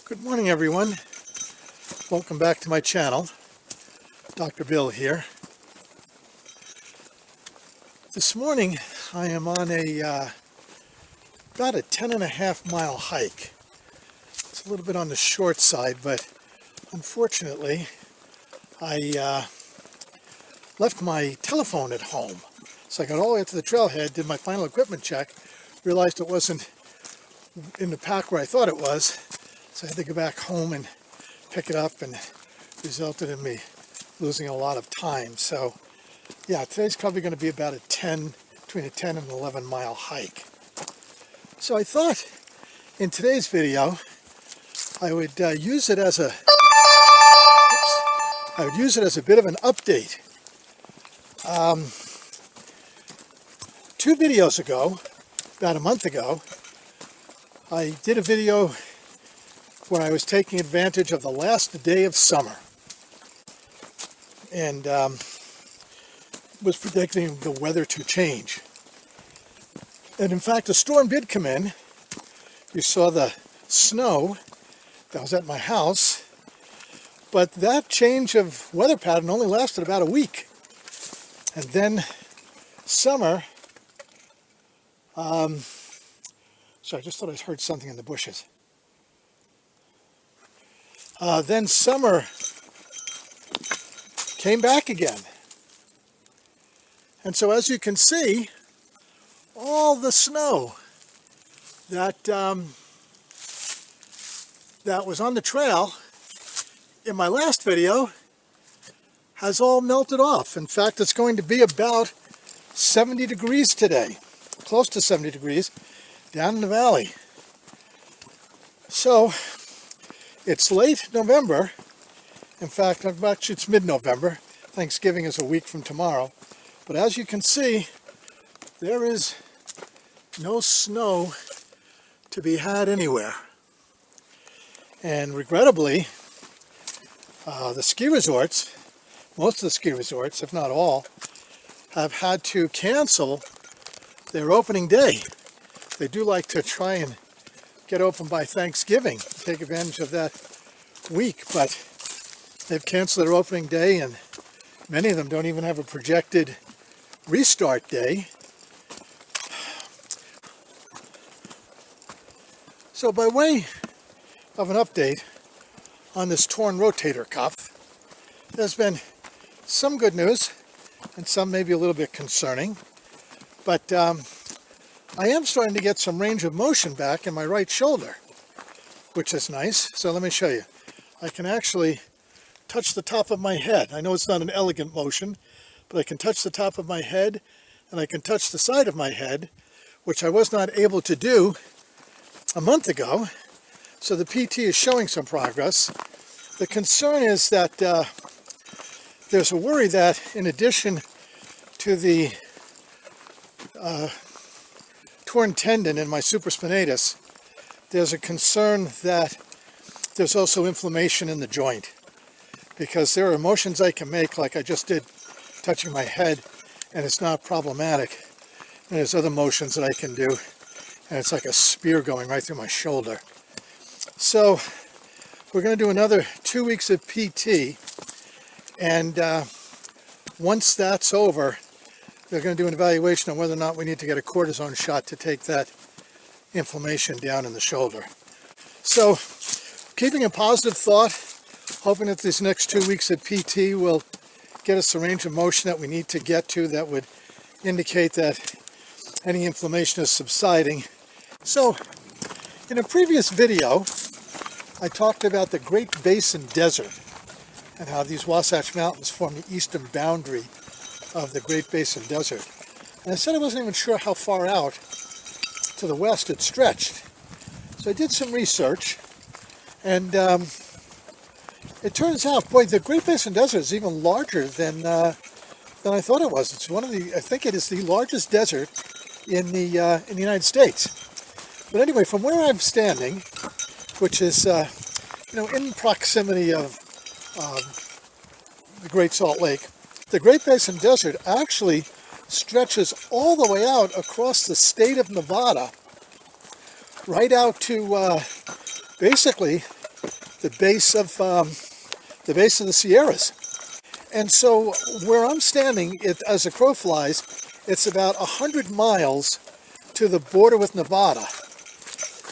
Good morning, everyone. Welcome back to my channel. Dr. Bill here. This morning I am on about a 10.5 mile hike. It's a little bit on the short side, but unfortunately I left my telephone at home. So I got all the way up to the trailhead, did my final equipment check, realized it wasn't in the pack where I thought it was. So I had to go back home and pick it up, and resulted in me losing a lot of time. So yeah, today's probably going to be about between a 10 and 11 mile hike. So I thought in today's video I would use it as a bit of an update. 2 videos ago, about a month ago, I did a video where I was taking advantage of the last day of summer and was predicting the weather to change. And in fact, a storm did come in. You saw the snow that was at my house, but that change of weather pattern only lasted about a week. And then summer, sorry, I just thought I heard something in the bushes. Then summer came back again. And so as you can see, all the snow that was on the trail in my last video has all melted off. In fact, it's going to be about 70 degrees today, close to 70 degrees down in the valley. So it's late November. In fact, actually it's mid-November. Thanksgiving is a week from tomorrow. But as you can see, there is no snow to be had anywhere. And regrettably, the ski resorts, most of the ski resorts, if not all, have had to cancel their opening day. They do like to try and get open by Thanksgiving, take advantage of that week, but they've canceled their opening day, and many of them don't even have a projected restart day. So by way of an update on this torn rotator cuff, there's been some good news and some maybe a little bit concerning, but I am starting to get some range of motion back in my right shoulder, which is nice. So let me show you. I can actually touch the top of my head. I know it's not an elegant motion, but I can touch the top of my head and I can touch the side of my head, which I was not able to do a month ago. So the PT is showing some progress. The concern is that there's a worry that in addition to the torn tendon in my supraspinatus, there's a concern that there's also inflammation in the joint, because there are motions I can make, like I just did touching my head, and it's not problematic, and there's other motions that I can do and it's like a spear going right through my shoulder. So we're going to do another 2 weeks of PT, and once that's over, they're going to do an evaluation on whether or not we need to get a cortisone shot to take that inflammation down in the shoulder. So, keeping a positive thought, hoping that these next 2 weeks of PT will get us the range of motion that we need to get to that would indicate that any inflammation is subsiding. So, in a previous video, I talked about the Great Basin Desert and how these Wasatch Mountains form the eastern boundary of the Great Basin Desert. And I said I wasn't even sure how far out to the west it stretched. So I did some research, and it turns out, boy, the Great Basin Desert is even larger than I thought it was. It's I think it is the largest desert in the United States. But anyway, from where I'm standing, which is in proximity of the Great Salt Lake, the Great Basin Desert actually stretches all the way out across the state of Nevada, right out to basically the base of the Sierras. And so where I'm standing, as the crow flies, it's about 100 miles to the border with Nevada.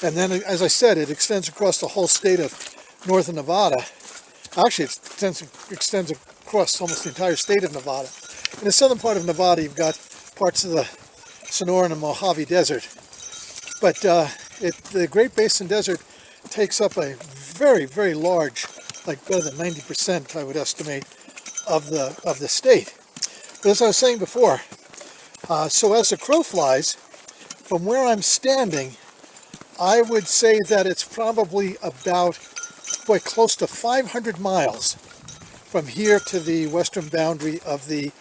And then, as I said, it extends across the whole state of northern Nevada. Actually, it extends across almost the entire state of Nevada. In the southern part of Nevada, you've got parts of the Sonoran and Mojave Desert. But the Great Basin Desert takes up a very, very large, like better than 90%, I would estimate, of the state. But as I was saying before, so as the crow flies, from where I'm standing, I would say that it's probably about, close to 500 miles from here to the western boundary of the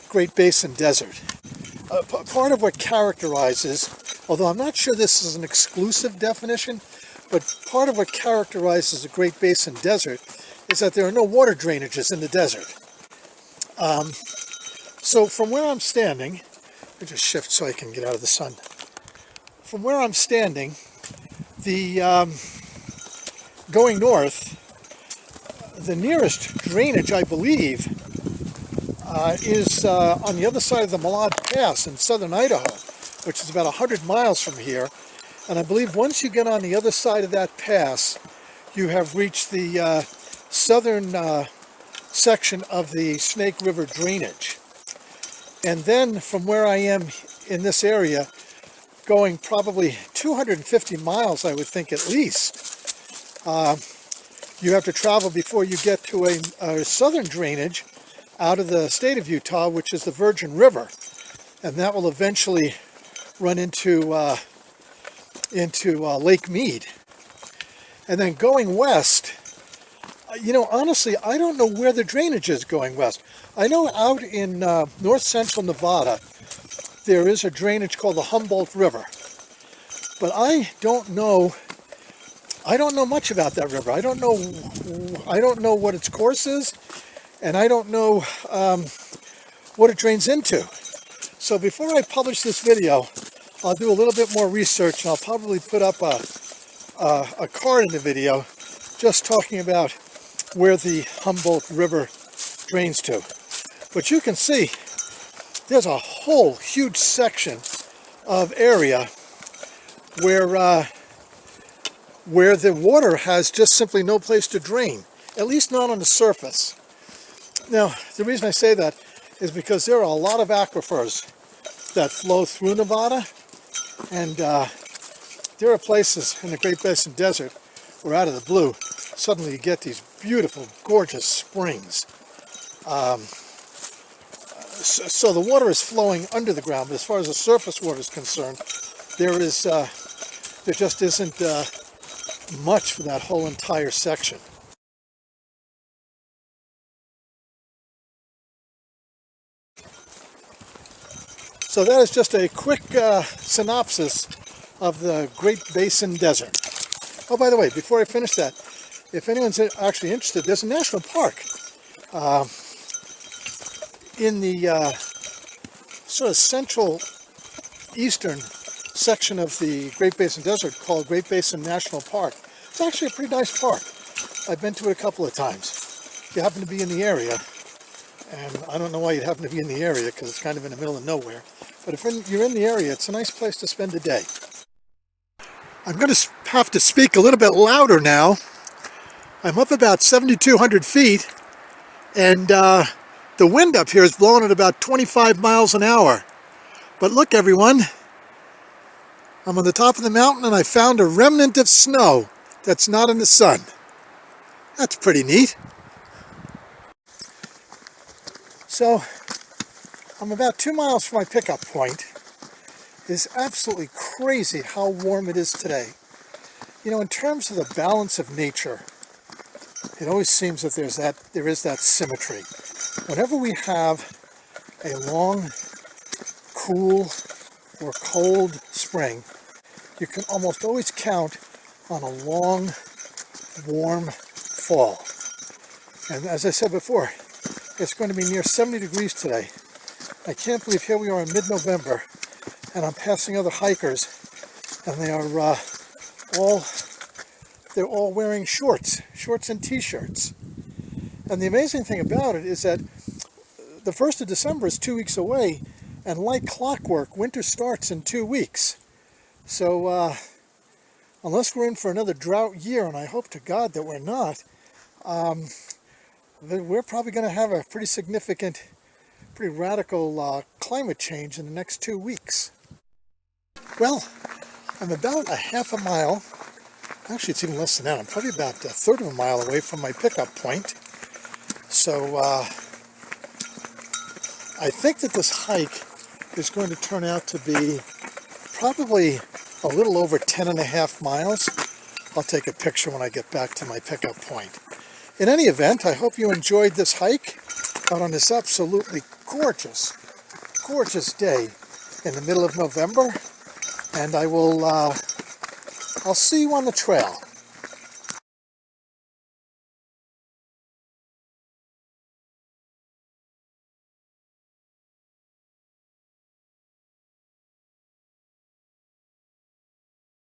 Great Basin Desert. Part of what characterizes, although I'm not sure this is an exclusive definition, but part of what characterizes the Great Basin Desert is that there are no water drainages in the desert. So from where I'm standing, let me just shift so I can get out of the sun. From where I'm standing, the going north, the nearest drainage, I believe, is on the other side of the Malad Pass in southern Idaho, which is about 100 miles from here. And I believe once you get on the other side of that pass, you have reached the southern section of the Snake River drainage. And then from where I am in this area, going probably 250 miles, I would think at least, you have to travel before you get to a southern drainage out of the state of Utah, which is the Virgin River. And that will eventually run into Lake Mead. And then going west, honestly, I don't know where the drainage is going west. I know out in north central Nevada, there is a drainage called the Humboldt River. But I don't know much about that river. I don't know what its course is, and I don't know what it drains into. So before I publish this video, I'll do a little bit more research, and I'll probably put up a card in the video just talking about where the Humboldt River drains to. But you can see there's a whole huge section of area where the water has just simply no place to drain, at least not on the surface. Now, the reason I say that is because there are a lot of aquifers that flow through Nevada, and there are places in the Great Basin Desert where out of the blue, suddenly you get these beautiful, gorgeous springs. So the water is flowing under the ground, but as far as the surface water is concerned, there just isn't much for that whole entire section. So that is just a quick synopsis of the Great Basin Desert. Oh, by the way, before I finish that, if anyone's actually interested, there's a national park in the sort of central eastern section of the Great Basin Desert called Great Basin National Park. It's actually a pretty nice park. I've been to it a couple of times. If you happen to be in the area, and I don't know why you'd happen to be in the area because it's kind of in the middle of nowhere, but if you're in the area, it's a nice place to spend a day. I'm going to have to speak a little bit louder now. I'm up about 7,200 feet, and the wind up here is blowing at about 25 miles an hour. But look, everyone, I'm on the top of the mountain and I found a remnant of snow that's not in the sun. That's pretty neat. So I'm about 2 miles from my pickup point. It's absolutely crazy how warm it is today. In terms of the balance of nature, it always seems that there is that symmetry. Whenever we have a long, cool, or cold spring, you can almost always count on a long, warm fall. And as I said before, it's going to be near 70 degrees today. I can't believe here we are in mid-November, and I'm passing other hikers, and they are all they're all wearing shorts and t-shirts. And the amazing thing about it is that the 1st of December is 2 weeks away, and like clockwork, winter starts in 2 weeks. So unless we're in for another drought year, and I hope to God that we're not, we're probably going to have a pretty significant, pretty radical climate change in the next 2 weeks. Well, I'm about a half a mile, actually it's even less than that, I'm probably about a third of a mile away from my pickup point. So I think that this hike is going to turn out to be probably a little over 10.5 miles. I'll take a picture when I get back to my pickup point. In any event, I hope you enjoyed this hike out on this absolutely gorgeous, gorgeous day in the middle of November. And I'll see you on the trail.